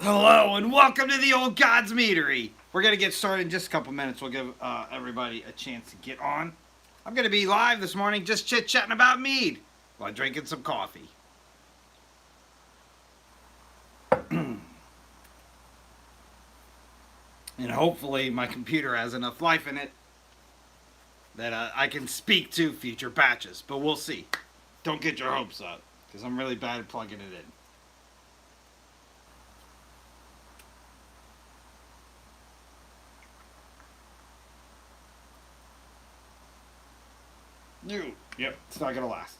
Hello and welcome to the Old Gods Meadery. We're going to get started in just a couple minutes. We'll give everybody a chance to get on. I'm going to be live this morning just chit-chatting about mead while drinking some coffee. And hopefully my computer has enough life in it that I can speak to future batches. But we'll see. Don't get your hopes up because I'm really bad at plugging it in. Yep, it's not gonna last.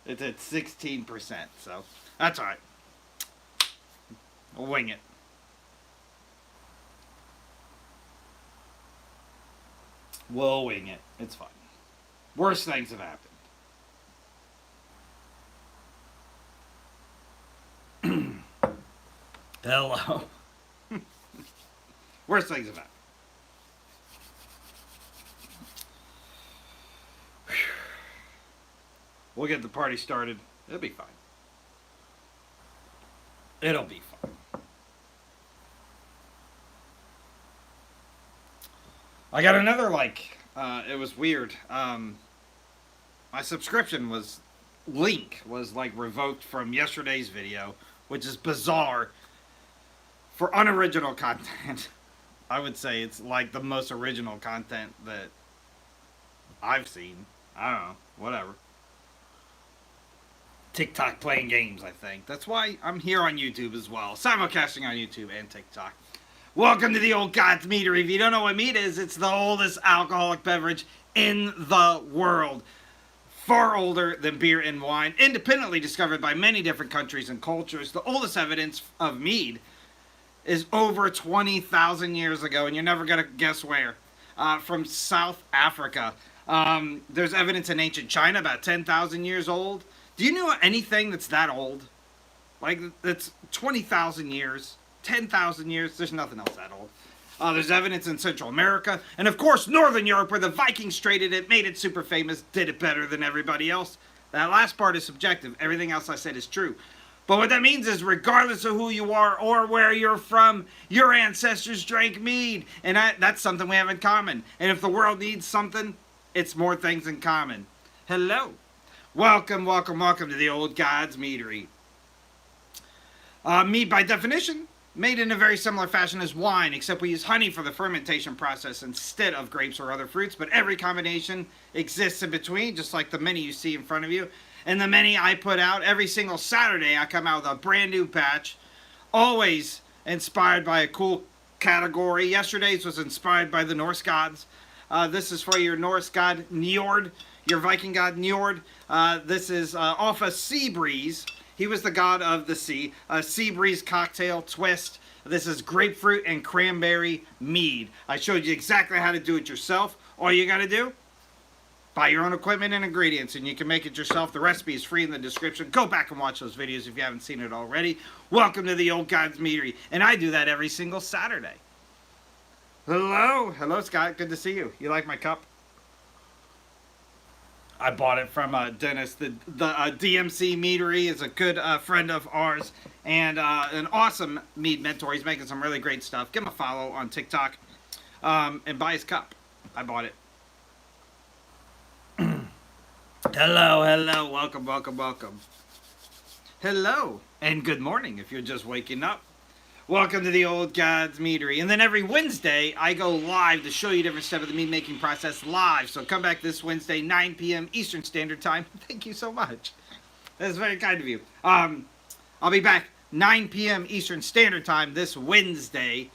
It's at 16%, so that's alright. We'll wing it. We'll wing it. It's fine. Worse things have happened. Hello. Worst things have happened. We'll get the party started. It'll be fine. It'll be fine. I got another, it was weird. My subscription was revoked from yesterday's video, which is bizarre for unoriginal content. I would say it's like the most original content that I've seen. I don't know. Whatever. TikTok playing games, I think. That's why I'm here on YouTube as well. Simulcasting on YouTube and TikTok. Welcome to the Old Gods Meadery. If you don't know what mead is, it's the oldest alcoholic beverage in the world. Far older than beer and wine. Independently discovered by many different countries and cultures. The oldest evidence of mead is over 20,000 years ago, and you're never going to guess where. From South Africa. There's evidence in ancient China, about 10,000 years old. Do you know anything that's that old? Like, that's 20,000 years, 10,000 years, there's nothing else that old. There's evidence in Central America, and of course, Northern Europe, where the Vikings traded it, made it super famous, did it better than everybody else. That last part is subjective. Everything else I said is true. But what that means is, regardless of who you are or where you're from, your ancestors drank mead, and that's something we have in common. And if the world needs something, it's more things in common. Hello. Welcome, welcome, welcome to the Old Gods Meadery. Mead, by definition, made in a very similar fashion as wine, except we use honey for the fermentation process instead of grapes or other fruits, but every combination exists in between, just like the many you see in front of you. And the many I put out every single Saturday, I come out with a brand new batch, always inspired by a cool category. Yesterday's was inspired by the Norse gods. This is for your Norse god Njord, your Viking god Njord. This is off a sea breeze. He was the god of the sea. A sea breeze cocktail twist. This is grapefruit and cranberry mead. I showed you exactly how to do it yourself. All you got to do, buy your own equipment and ingredients, and you can make it yourself. The recipe is free in the description. Go back and watch those videos if you haven't seen it already. Welcome to the Old Gods Meadery, and I do that every single Saturday. Hello. Hello, Scott. Good to see you. You like my cup? I bought it from Dennis. The DMC Meadery is a good friend of ours and an awesome mead mentor. He's making some really great stuff. Give him a follow on TikTok and buy his cup. I bought it. Hello, hello. Welcome, welcome, welcome. Hello and good morning if you're just waking up. Welcome to the Old Gods Meadery. And then every Wednesday, I go live to show you different steps of the mead making process live. So come back this Wednesday, 9 p.m. Eastern Standard Time. Thank you so much. That's very kind of you. I'll be back 9 p.m. Eastern Standard Time this Wednesday.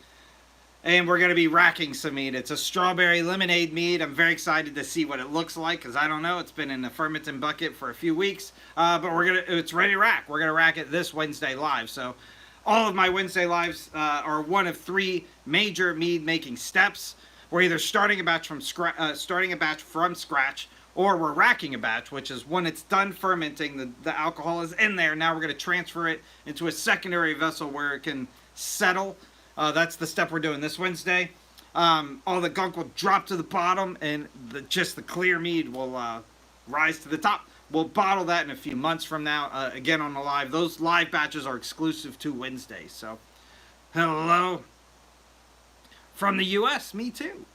And we're going to be racking some mead. It's a strawberry lemonade mead. I'm very excited to see what it looks like because I don't know. It's been in the fermenting bucket for a few weeks. But it's ready to rack. We're going to rack it this Wednesday live. So all of my Wednesday lives are one of three major mead making steps. We're either starting a batch from scratch, or we're racking a batch, which is when it's done fermenting, the alcohol is in there. Now we're going to transfer it into a secondary vessel where it can settle. That's the step we're doing this Wednesday. All the gunk will drop to the bottom, and just the clear mead will rise to the top. We'll bottle that in a few months from now. Again on the live. Those live batches are exclusive to Wednesdays. So, hello from the U.S. Me too.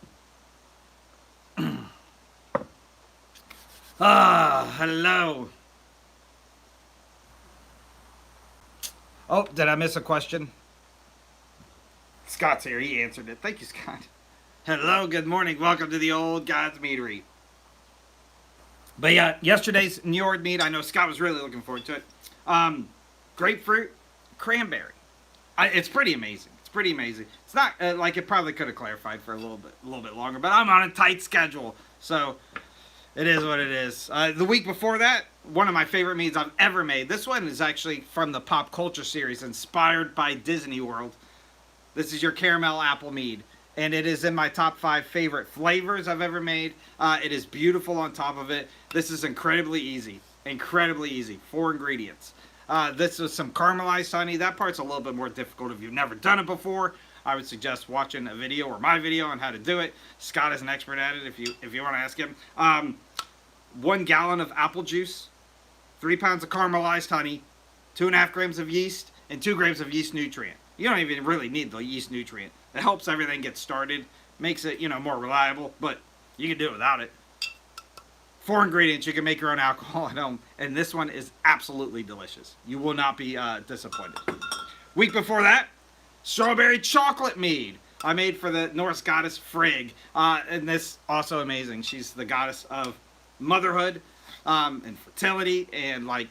Hello. Oh, did I miss a question? Scott's here. He answered it. Thank you, Scott. Hello, good morning. Welcome to the Old God's Meadery. But yeah, yesterday's New York mead, I know Scott was really looking forward to it. Grapefruit, cranberry. It's pretty amazing. It's pretty amazing. It's not like it probably could have clarified for a little bit longer, but I'm on a tight schedule, so it is what it is. The week before that, one of my favorite meads I've ever made. This one is actually from the pop culture series, inspired by Disney World. This is your caramel apple mead, and it is in my top 5 favorite flavors I've ever made. It is beautiful on top of it. This is incredibly easy. Incredibly easy. 4 ingredients. This is some caramelized honey. That part's a little bit more difficult if you've never done it before. I would suggest watching a video or my video on how to do it. Scott is an expert at it if you want to ask him. 1 gallon of apple juice, 3 pounds of caramelized honey, 2.5 grams of yeast, and 2 grams of yeast nutrient. You don't even really need the yeast nutrient. It helps everything get started, makes it, more reliable, but you can do it without it. 4 ingredients, you can make your own alcohol at home, and this one is absolutely delicious. You will not be disappointed. Week before that, strawberry chocolate mead. I made for the Norse goddess Frigg, and this also amazing. She's the goddess of motherhood and fertility, and like,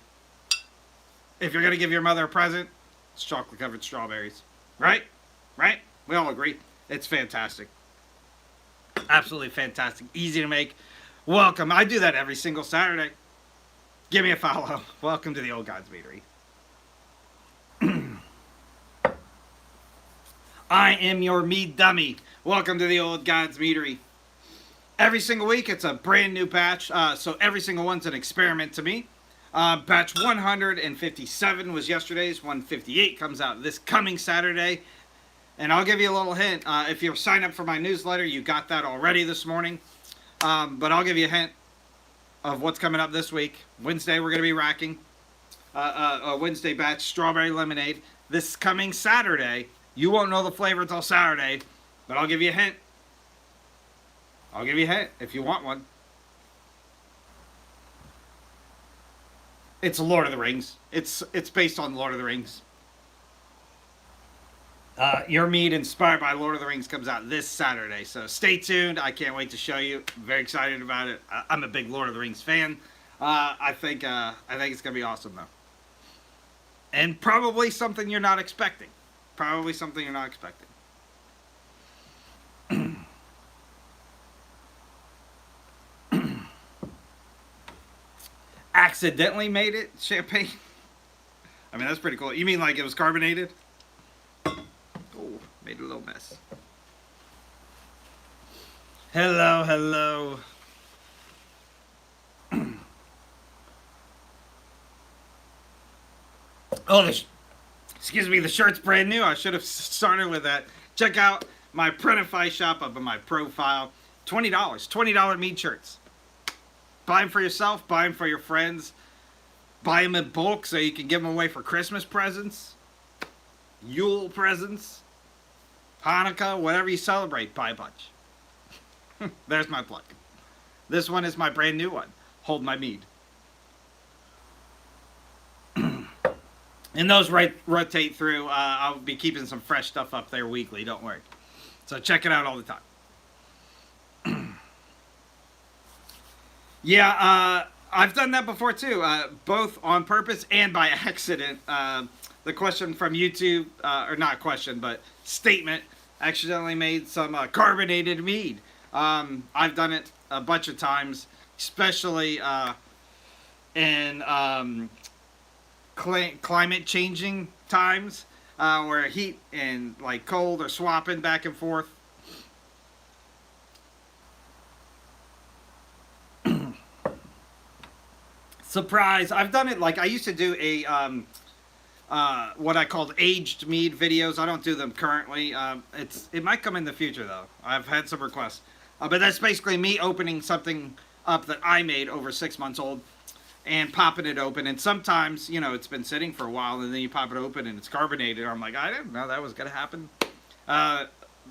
if you're gonna give your mother a present, it's chocolate covered strawberries, right? We all agree. It's fantastic. Absolutely fantastic. Easy to make. Welcome. I do that every single Saturday. Give me a follow. Welcome to the Old God's Meadery. I am your mead dummy. Welcome to the Old God's Meadery. Every single week, it's a brand new batch. So every single one's an experiment to me. Batch 157 was yesterday's. 158 comes out this coming Saturday. And I'll give you a little hint. If you're signed up for my newsletter, you got that already this morning. But I'll give you a hint of what's coming up this week. Wednesday, we're going to be racking a Wednesday batch strawberry lemonade. This coming Saturday, you won't know the flavor until Saturday, but I'll give you a hint. I'll give you a hint if you want one. It's Lord of the Rings. It's based on Lord of the Rings. Your mead inspired by Lord of the Rings comes out this Saturday, so stay tuned. I can't wait to show you. I'm very excited about it. I'm a big Lord of the Rings fan. I think it's gonna be awesome though, and probably something you're not expecting. Accidentally made it champagne. I mean, that's pretty cool. You mean like it was carbonated? Oh, made a little mess. Hello. Oh, excuse me, the shirt's brand new. I should have started with that. Check out my Printify shop up in my profile. $20. $20 mead shirts. Buy them for yourself. Buy them for your friends. Buy them in bulk so you can give them away for Christmas presents, Yule presents, Hanukkah, whatever you celebrate. Buy a bunch. There's my plug. This one is my brand new one. Hold My Mead. And those rotate through. I'll be keeping some fresh stuff up there weekly. Don't worry. So check it out all the time. Yeah, I've done that before too, both on purpose and by accident. The question from YouTube, or not question, but statement, accidentally made some carbonated mead. I've done it a bunch of times, especially in climate changing times, where heat and like cold are swapping back and forth. Surprise! I've done it like I used to do a what I called aged mead videos. I don't do them currently. It might come in the future though. I've had some requests, but that's basically me opening something up that I made over 6 months old, and popping it open. And sometimes, it's been sitting for a while, and then you pop it open and it's carbonated. I'm like, I didn't know that was gonna happen. Uh,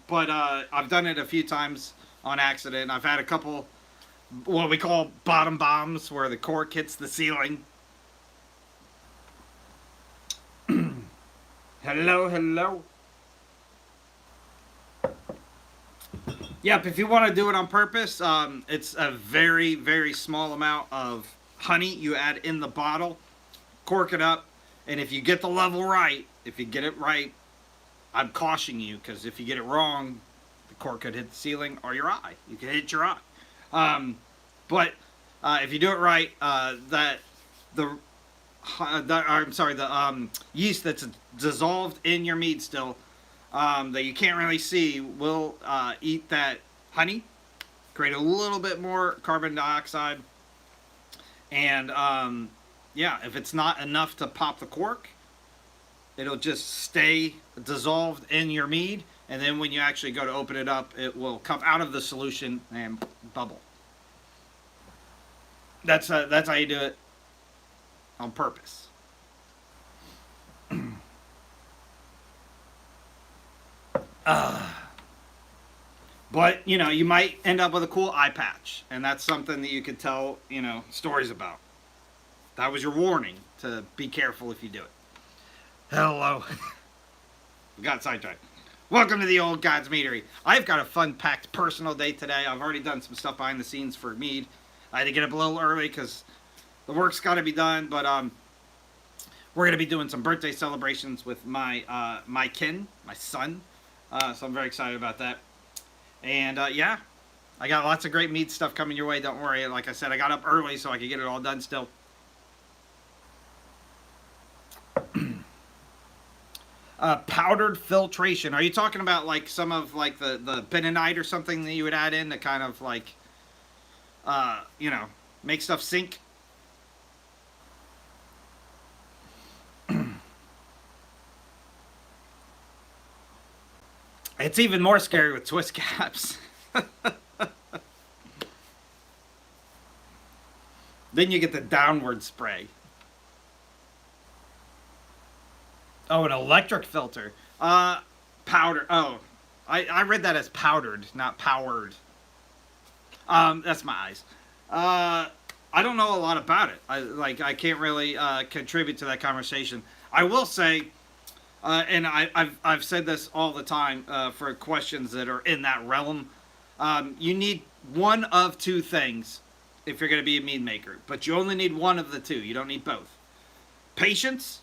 but I've done it a few times on accident. I've had a couple what we call bottom bombs, where the cork hits the ceiling. Hello, hello. Yep, if you want to do it on purpose, it's a very, very small amount of honey you add in the bottle, cork it up, and if you get the level right, if you get it right, I'm cautioning you, because if you get it wrong, the cork could hit the ceiling or your eye. You could hit your eye. But if you do it right, the yeast that's dissolved in your mead still, that you can't really see, will eat that honey, create a little bit more carbon dioxide, and yeah, if it's not enough to pop the cork, it'll just stay dissolved in your mead, and then when you actually go to open it up, it will come out of the solution and bubble. That's how you do it on purpose. But, you might end up with a cool eye patch, and that's something that you could tell, stories about. That was your warning to be careful if you do it. Hello. We got sidetracked. Welcome to the Old God's Meadery. I've got a fun-packed personal day today. I've already done some stuff behind the scenes for Mead. I had to get up a little early because the work's got to be done, but we're going to be doing some birthday celebrations with my son. So I'm very excited about that. And yeah, I got lots of great mead stuff coming your way. Don't worry. Like I said, I got up early so I could get it all done still. Powdered filtration. Are you talking about like some of like the bentonite or something that you would add in to kind of like, make stuff sink? It's even more scary with twist caps. Then you get the downward spray. Oh, an electric filter. Powder. Oh, I read that as powdered, not powered. That's my eyes. I don't know a lot about it. I can't really contribute to that conversation. I will say, and I've said this all the time for questions that are in that realm. You need one of two things if you're going to be a mead maker, but you only need one of the two. You don't need both. Patience,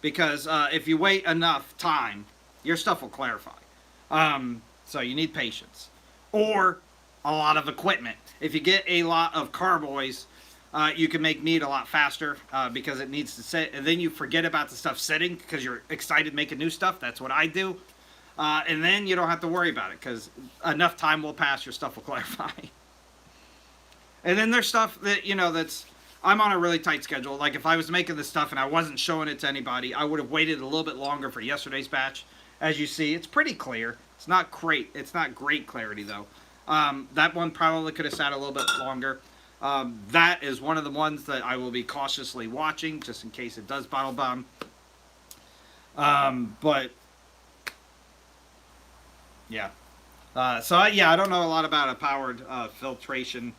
because if you wait enough time, your stuff will clarify. So you need patience, or a lot of equipment. If you get a lot of carboys, you can make mead a lot faster because it needs to sit, and then you forget about the stuff sitting because you're excited making new stuff. That's what I do, and then you don't have to worry about it because enough time will pass, your stuff will clarify. And then there's stuff that that's. I'm on a really tight schedule. Like if I was making this stuff and I wasn't showing it to anybody, I would have waited a little bit longer for yesterday's batch. As you see, it's pretty clear. It's not great. It's not great clarity though. That one probably could have sat a little bit longer. That is one of the ones that I will be cautiously watching, just in case it does bottle bomb. But yeah. I don't know a lot about a powered filtration,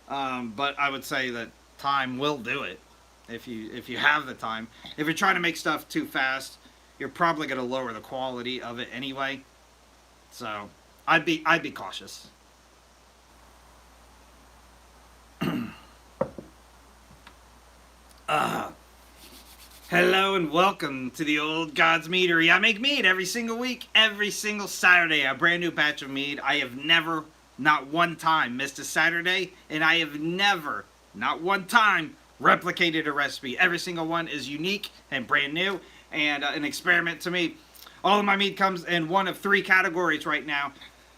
but I would say that time will do it if you have the time. If you're trying to make stuff too fast, you're probably going to lower the quality of it anyway. So I'd be cautious. Hello and welcome to the Old God's Meadery. I make mead every single week, every single Saturday, a brand new batch of mead. I have never, not one time, missed a Saturday, and I have never, not one time, replicated a recipe. Every single one is unique and brand new and an experiment to me. All of my mead comes in one of three categories right now.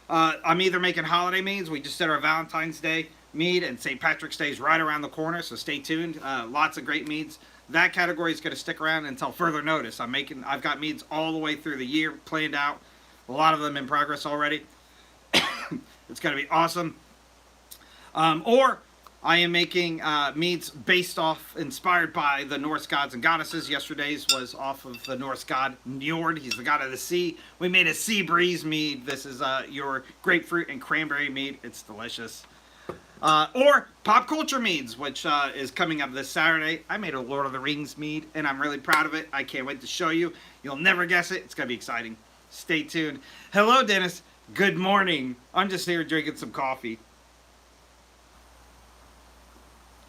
I'm either making holiday meads. We just did our Valentine's Day mead, and St. Patrick's Day is right around the corner, so stay tuned. Lots of great meads. That category is going to stick around until further notice. I've got meads all the way through the year planned out. A lot of them in progress already. It's going to be awesome. Or I am making meads inspired by the Norse gods and goddesses. Yesterday's was off of the Norse god Njord. He's the god of the sea. We made a sea breeze mead. This is your grapefruit and cranberry mead. It's delicious. Or pop culture meads, which is coming up this Saturday. I made a Lord of the Rings mead, and I'm really proud of it. I can't wait to show you. You'll never guess it. It's going to be exciting. Stay tuned. Hello, Dennis. Good morning. I'm just here drinking some coffee.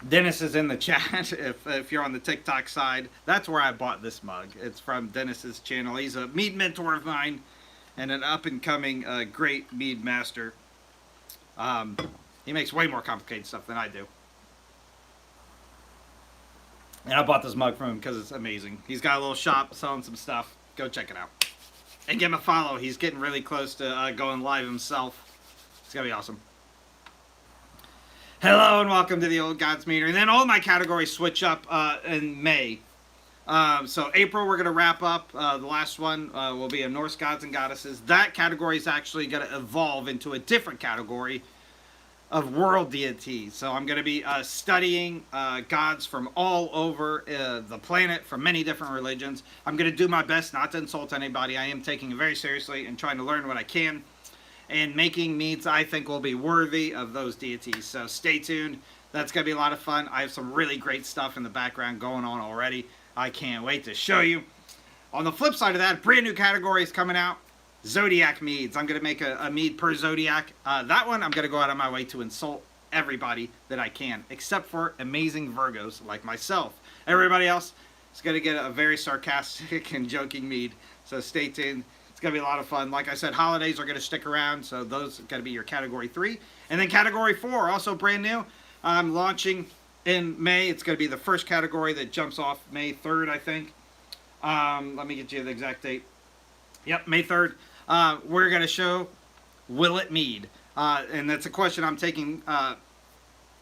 Dennis is in the chat if you're on the TikTok side. That's where I bought this mug. It's from Dennis's channel. He's a mead mentor of mine and an up-and-coming great mead master. He makes way more complicated stuff than I do. And I bought this mug from him because it's amazing. He's got a little shop selling some stuff. Go check it out. And give him a follow. He's getting really close to going live himself. It's going to be awesome. Hello and welcome to the Old Gods Meter. And then all my categories switch up in May. So April we're going to wrap up. The last one will be a Norse Gods and Goddesses. That category is actually going to evolve into a different category of world deities. So I'm going to be studying gods from all over the planet, from many different religions. I'm going to do my best not to insult anybody. I am taking it very seriously and trying to learn what I can. And making meads I think will be worthy of those deities. So stay tuned. That's going to be a lot of fun. I have some really great stuff in the background going on already. I can't wait to show you. On the flip side of that, brand new category is coming out. Zodiac meads. I'm going to make a mead per zodiac. That one I'm going to go out of my way to insult everybody that I can, except for amazing Virgos like myself. Everybody else is going to get a very sarcastic and joking mead. So stay tuned. It's going to be a lot of fun. Like I said, holidays are going to stick around, so those are going to be your Category 3. And then Category 4, also brand new. I'm launching in May. It's going to be the first category that jumps off May 3rd, I think. Let me get you the exact date. Yep, May 3rd. We're going to show Will It Mead? And that's a question I'm taking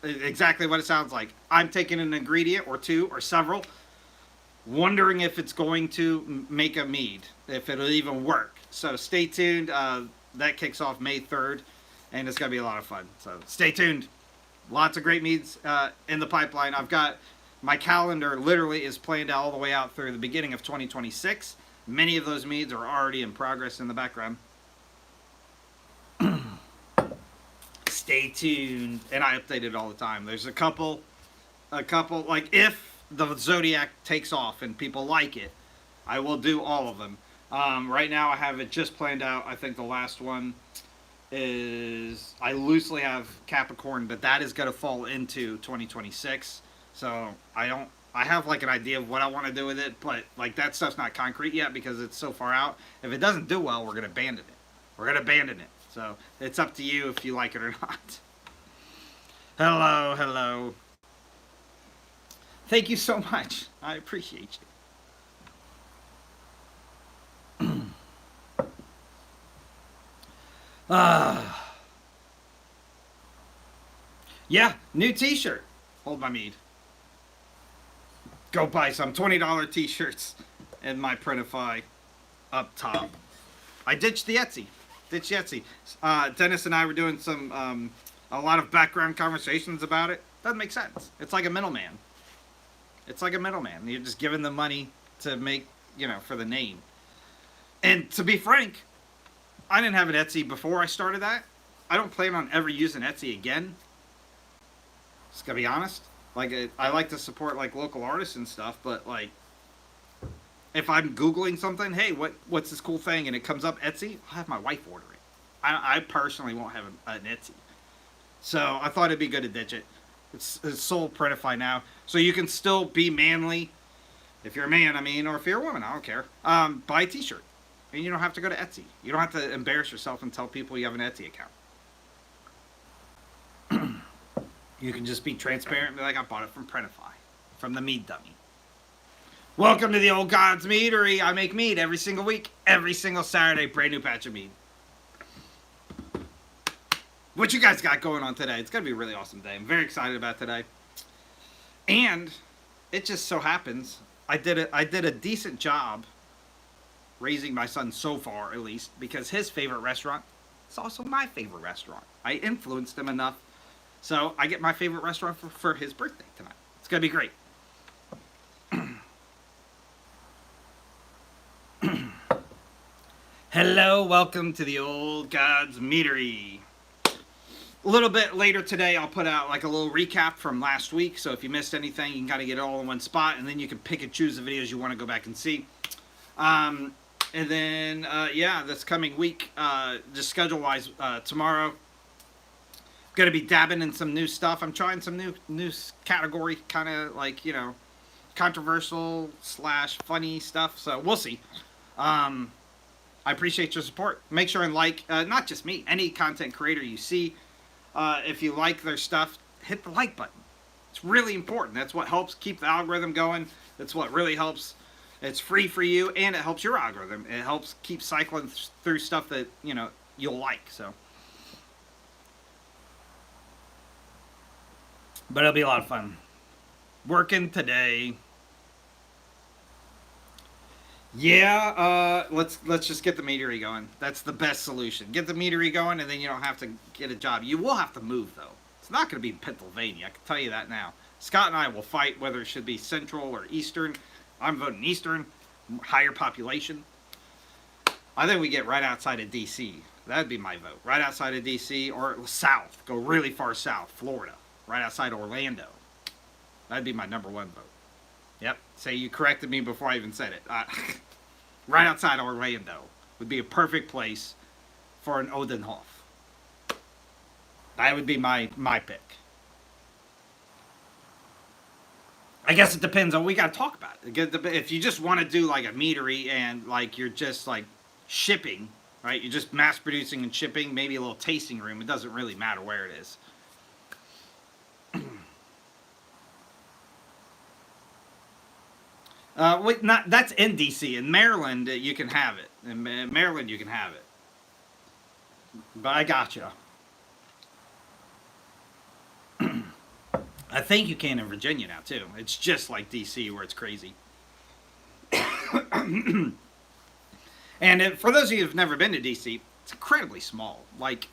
exactly what it sounds like. I'm taking an ingredient or two or several, wondering if it's going to make a mead, if it'll even work. So stay tuned. That kicks off May 3rd, and it's going to be a lot of fun. So stay tuned. Lots of great meads in the pipeline. I've got my calendar literally is planned all the way out through the beginning of 2026. Many of those meads are already in progress in the background. Stay tuned. And I update it all the time. There's a couple, like if the Zodiac takes off and people like it, I will do all of them. Right now I have it just planned out. I think the last one is, I loosely have Capricorn, but that is going to fall into 2026. So I have like an idea of what I want to do with it, but like that stuff's not concrete yet because it's so far out. If it doesn't do well, we're going to abandon it. We're going to abandon it. So it's up to you if you like it or not. Hello, hello. Thank you so much. I appreciate you. Yeah, new t-shirt. Hold my mead. Go buy some $20 t-shirts in my Printify up top. I ditched the Etsy. Dennis and I were doing some a lot of background conversations about it. Doesn't make sense. It's like a middleman. You're just giving them money to make, for the name. And to be frank, I didn't have an Etsy before I started that. I don't plan on ever using Etsy again. Just gotta be honest. Like, I like to support, like, local artists and stuff, but, like, if I'm Googling something, hey, what's this cool thing, and it comes up Etsy, I'll have my wife order it. I personally won't have an Etsy. So I thought it'd be good to ditch it. It's sold Printify now. So you can still be manly, if you're a man, or if you're a woman, I don't care. Buy a t-shirt. And you don't have to go to Etsy. You don't have to embarrass yourself and tell people you have an Etsy account. You can just be transparent and be like, I bought it from Printify, from the Mead Dummy. Welcome to the Old Gods Meadery. I make mead every single week, every single Saturday, brand new batch of mead. What you guys got going on today? It's going to be a really awesome day. I'm very excited about today. And it just so happens, I did a decent job raising my son so far, at least, because his favorite restaurant is also my favorite restaurant. I influenced him enough So I get my favorite restaurant for his birthday tonight. It's gonna be great. Hello, welcome to the Old Gods Meadery. A little bit later today, I'll put out like a little recap from last week. So if you missed anything, you can kind of get it all in one spot, and then you can pick and choose the videos you want to go back and see. And then, yeah, this coming week, just schedule-wise, tomorrow, going to be dabbing in some new stuff. I'm trying some new category, kind of like, controversial / funny stuff. So we'll see. I appreciate your support. Make sure and like, not just me, any content creator you see. If you like their stuff, hit the like button. It's really important. That's what helps keep the algorithm going. That's what really helps. It's free for you, and it helps your algorithm. It helps keep cycling through stuff that, you'll like. So, but it'll be a lot of fun. Working today. Yeah, let's just get the meadery going. That's the best solution. Get the meadery going, and then you don't have to get a job. You will have to move, though. It's not going to be Pennsylvania. I can tell you that now. Scott and I will fight whether it should be Central or Eastern. I'm voting Eastern, higher population. I think we get right outside of D.C. That'd be my vote. Right outside of D.C. or south. Go really far south, Florida. Right outside Orlando. That'd be my number one vote. Yep. Say you corrected me before I even said it. Right outside Orlando would be a perfect place for an Odenhof. That would be my pick. I guess it depends on what we got to talk about. If you just want to do like a meadery and like you're just like shipping, right? You're just mass producing and shipping, maybe a little tasting room. It doesn't really matter where it is. That's in DC. In Maryland, you can have it. In Maryland, you can have it. But I gotcha. I think you can in Virginia now too. It's just like DC where it's crazy. And for those of you who've never been to DC, it's incredibly small. Like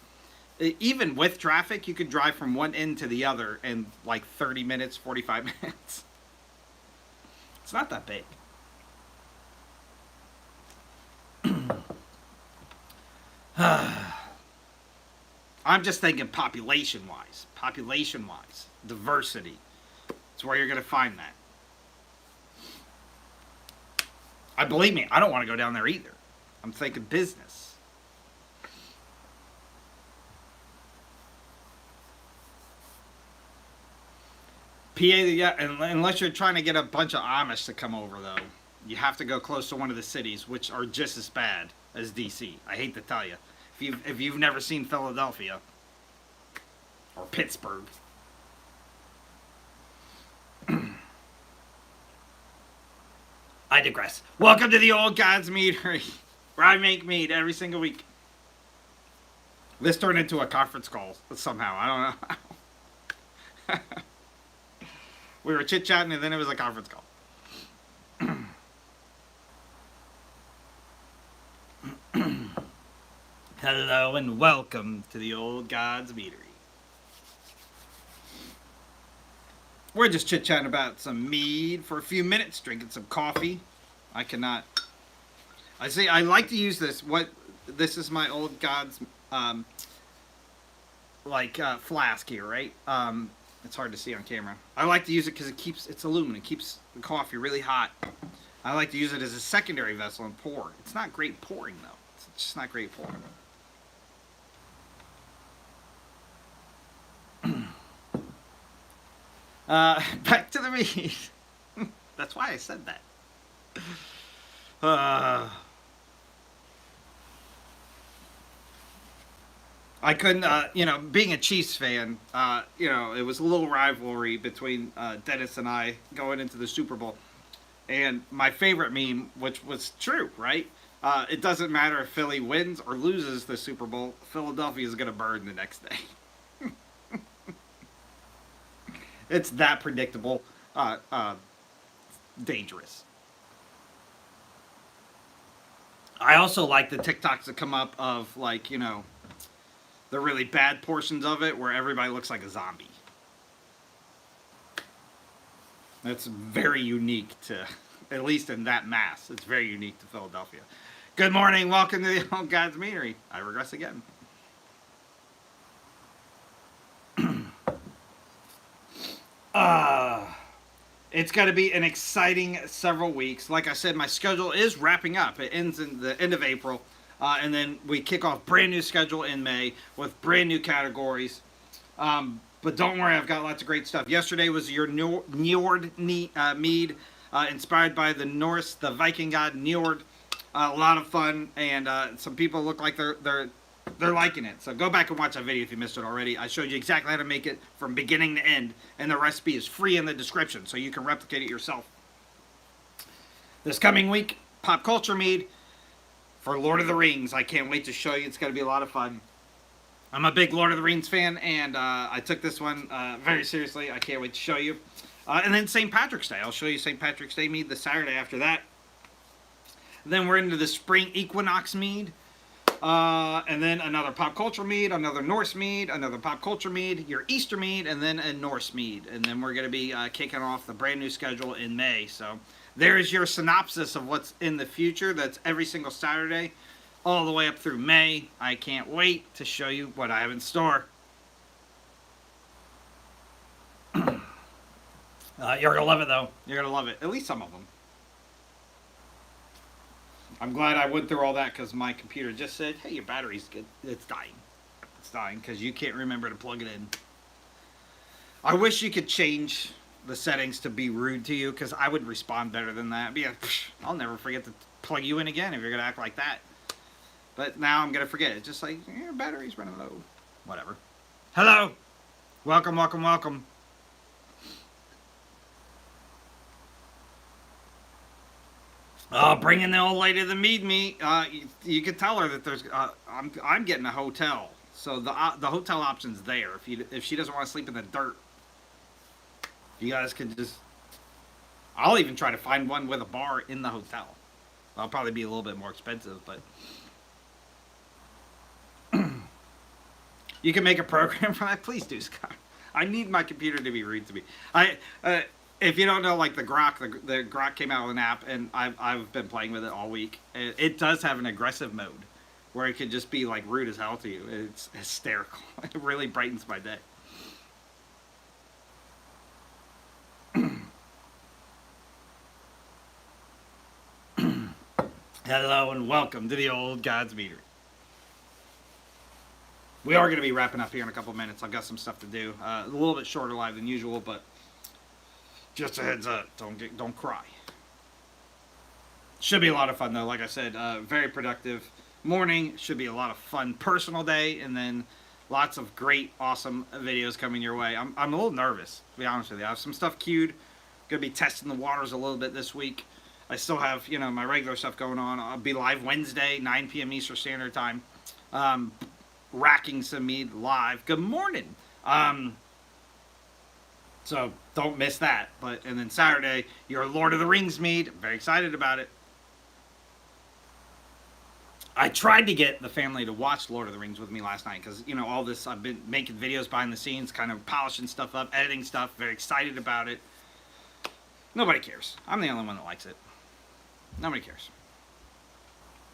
even with traffic, you could drive from one end to the other in like 30 minutes, 45 minutes. It's not that big. I'm just thinking population-wise. Population-wise. Diversity. It's where you're going to find that. Believe me, I don't want to go down there either. I'm thinking business. PA, yeah, unless you're trying to get a bunch of Amish to come over, though, you have to go close to one of the cities, which are just as bad as DC. I hate to tell you. If you've never seen Philadelphia or Pittsburgh. I digress. Welcome to the Old Gods Meadery, where I make mead every single week. This turned into a conference call somehow. I don't know how. We were chit-chatting and then it was a conference call. Hello and welcome to the Old Gods Meadery. We're just chit-chatting about some mead for a few minutes, drinking some coffee. I like to use this. This is my Old Gods flask here, right? It's hard to see on camera. I like to use it because it's aluminum. It keeps the coffee really hot. I like to use it as a secondary vessel and pour. It's not great pouring though. It's just not great pouring. Back to the meat. That's why I said that. I couldn't, being a Chiefs fan, it was a little rivalry between Dennis and I going into the Super Bowl. And my favorite meme, which was true, right? It doesn't matter if Philly wins or loses the Super Bowl, Philadelphia is going to burn the next day. It's that predictable, dangerous. I also like the TikToks that come up of the really bad portions of it where everybody looks like a zombie. That's very unique to, at least in that mass, it's very unique to Philadelphia. Good morning, welcome to the Old God's Meadery. I regress again. It's going to be an exciting several weeks. Like I said, my schedule is wrapping up. It ends in the end of April, and then we kick off brand new schedule in May with brand new categories. But don't worry, I've got lots of great stuff. Yesterday was your Njord Mead, inspired by the Norse, the Viking god Njord. A lot of fun, and some people look like they're liking it. So go back and watch that video if you missed it already. I showed you exactly how to make it from beginning to end, and the recipe is free in the description, so you can replicate it yourself. This coming week, Pop Culture Mead for Lord of the Rings. I can't wait to show you. It's going to be a lot of fun. I'm a big Lord of the Rings fan, and I took this one very seriously. I can't wait to show you. And then St. Patrick's Day. I'll show you St. Patrick's Day mead the Saturday after that. Then we're into the spring equinox mead. And then another pop culture mead, another Norse mead, another pop culture mead, your Easter mead, and then a Norse mead. And then we're going to be kicking off the brand new schedule in May. So there's your synopsis of what's in the future. That's every single Saturday, all the way up through May. I can't wait to show you what I have in store. You're going to love it, though. You're going to love it. At least some of them. I'm glad I went through all that because my computer just said, hey, your battery's good. It's dying. It's dying because you can't remember to plug it in. I wish you could change the settings to be rude to you because I would respond better than that. Be like, I'll never forget to plug you in again if you're going to act like that. But now I'm going to forget. It's just like, your battery's running low. Whatever. Hello. Welcome, welcome, welcome. Bringing the old lady the mead meat. You could tell her that there's. I'm getting a hotel, so the hotel option's there. If she doesn't want to sleep in the dirt, you guys can just. I'll even try to find one with a bar in the hotel. That'll probably be a little bit more expensive, but you can make a program for that. Please do, Scott. I need my computer to be rude to me. If you don't know, like the Grok came out with an app, and I've been playing with it all week. It does have an aggressive mode, where it can just be like rude as hell to you. It's hysterical. It really brightens my day. Hello and welcome to the Old God's Meadery. We are going to be wrapping up here in a couple minutes. I've got some stuff to do. A little bit shorter live than usual, but. Just a heads up, don't cry. Should be a lot of fun though. Like I said, very productive morning. Should be a lot of fun personal day, and then lots of great, awesome videos coming your way. I'm a little nervous, to be honest with you. I have some stuff queued. Gonna be testing the waters a little bit this week. I still have my regular stuff going on. I'll be live Wednesday, 9 p.m. Eastern Standard Time, racking some mead live. Good morning. So don't miss that. And then Saturday, your Lord of the Rings mead. I'm very excited about it. I tried to get the family to watch Lord of the Rings with me last night because, all this, I've been making videos behind the scenes, kind of polishing stuff up, editing stuff, very excited about it. Nobody cares. I'm the only one that likes it. Nobody cares.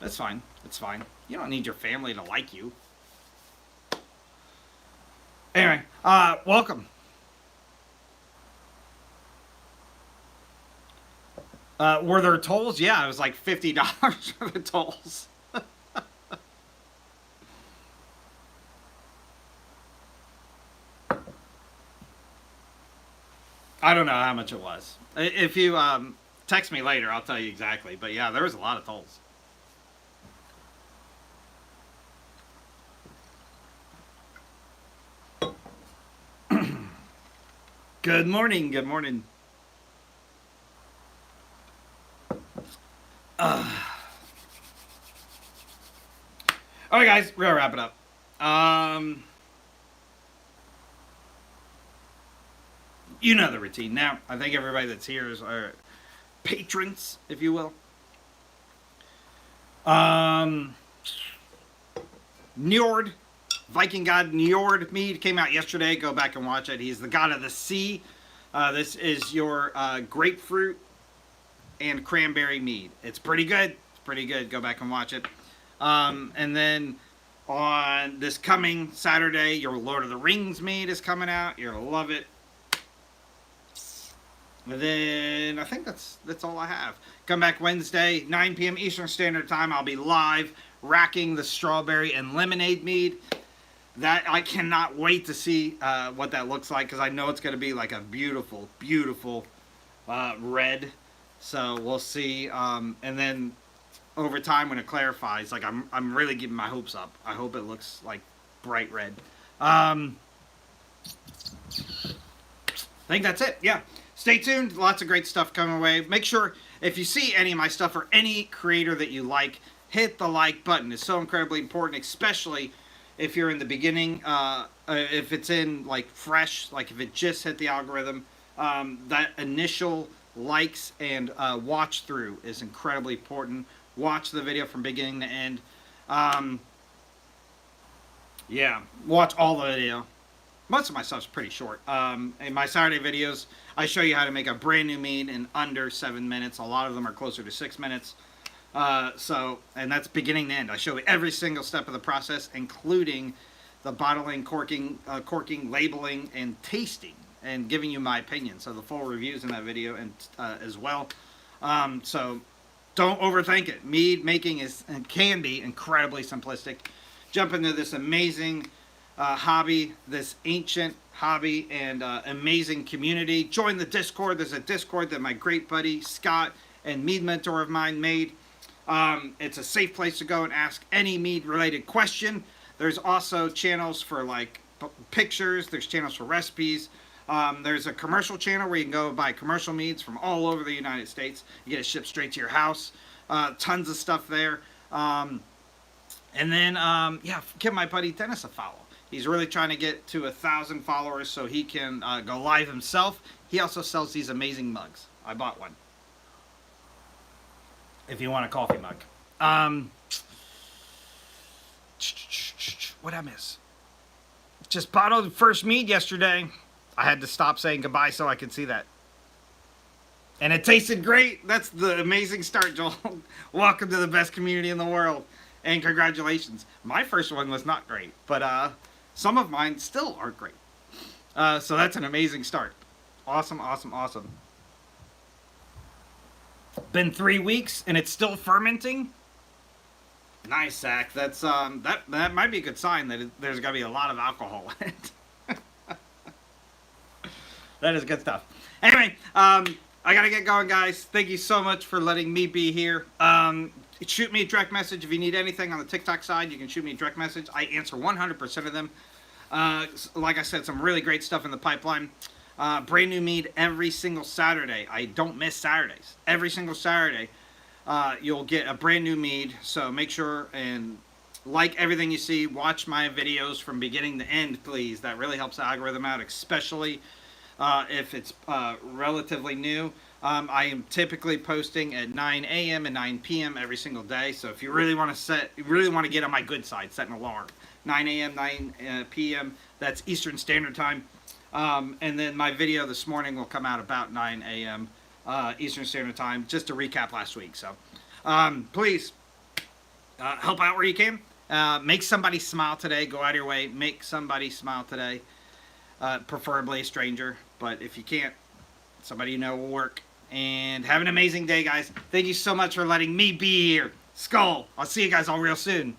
That's fine. It's fine. You don't need your family to like you. Anyway, welcome. Were there tolls? Yeah, it was like $50 for the tolls. I don't know how much it was. If you text me later, I'll tell you exactly. But yeah, there was a lot of tolls. Good morning. Good morning. All right, guys, we're gonna wrap it up. You know the routine. Now, I think everybody that's here is our patrons, if you will. Njord Viking god Njord Mead came out yesterday. Go back and watch it. He's the god of the sea. This is your grapefruit and cranberry mead. It's pretty good. It's pretty good. Go back and watch it. And then on this coming Saturday, your Lord of the Rings mead is coming out. You're gonna love it. And then I think that's all I have. Come back Wednesday, 9 p.m. Eastern Standard Time. I'll be live racking the strawberry and lemonade mead. That I cannot wait to see what that looks like, because I know it's going to be like a beautiful, beautiful red. So we'll see. And then over time, when it clarifies, like I'm really getting my hopes up. I hope it looks like bright red. I think that's it. Yeah. Stay tuned. Lots of great stuff coming away. Make sure, if you see any of my stuff or any creator that you like, hit the like button. It's so incredibly important, especially if you're in the beginning. If it's in like fresh, like if it just hit the algorithm, that initial likes and watch through is incredibly important. Watch the video from beginning to end. Yeah, watch all the video. Most of my stuff's pretty short. In my Saturday videos, I show you how to make a brand new mead in under 7 minutes. A lot of them are closer to 6 minutes. And that's beginning to end. I show you every single step of the process, including the bottling, corking, labeling, and tasting, and giving you my opinion. So the full reviews in that video and as well. So don't overthink it. Mead making can be incredibly simplistic. Jump into this amazing hobby, this ancient hobby, and amazing community. Join the Discord. There's a Discord that my great buddy Scott and mead mentor of mine made. It's a safe place to go and ask any mead related question. There's also channels for like pictures. There's channels for recipes. There's a commercial channel where you can go buy commercial meads from all over the United States. You get it shipped straight to your house. Tons of stuff there. And then, yeah, give my buddy Dennis a follow. He's really trying to get to 1,000 followers so he can go live himself. He also sells these amazing mugs. I bought one. If you want a coffee mug. What'd I miss? Just bottled the first mead yesterday. I had to stop saying goodbye so I could see that. And it tasted great. That's the amazing start, Joel. Welcome to the best community in the world. And congratulations. My first one was not great, but some of mine still aren't great. So that's an amazing start. Awesome, awesome, awesome. Been 3 weeks and it's still fermenting. Nice, Zach. That's that might be a good sign that there's gonna be a lot of alcohol in it. That is good stuff. Anyway, I gotta get going, guys. Thank you so much for letting me be here. Shoot me a direct message if you need anything on the TikTok side. You can shoot me a direct message. I answer 100% of them. Like I said, some really great stuff in the pipeline. Brand new mead every single Saturday. I don't miss Saturdays. Every single Saturday, you'll get a brand new mead. So make sure and like everything you see. Watch my videos from beginning to end, please. That really helps the algorithm out, especially if it's relatively new. I am typically posting at 9 a.m. and 9 p.m. every single day. So if you really want to get on my good side, set an alarm. 9 a.m., 9 p.m. That's Eastern Standard Time. And then my video this morning will come out about 9 a.m. Eastern Standard Time, just to recap last week. So please help out where you can. Make somebody smile today. Go out of your way. Make somebody smile today. Preferably a stranger. But if you can't, somebody you know will work. And have an amazing day, guys. Thank you so much for letting me be here. Skull. I'll see you guys all real soon.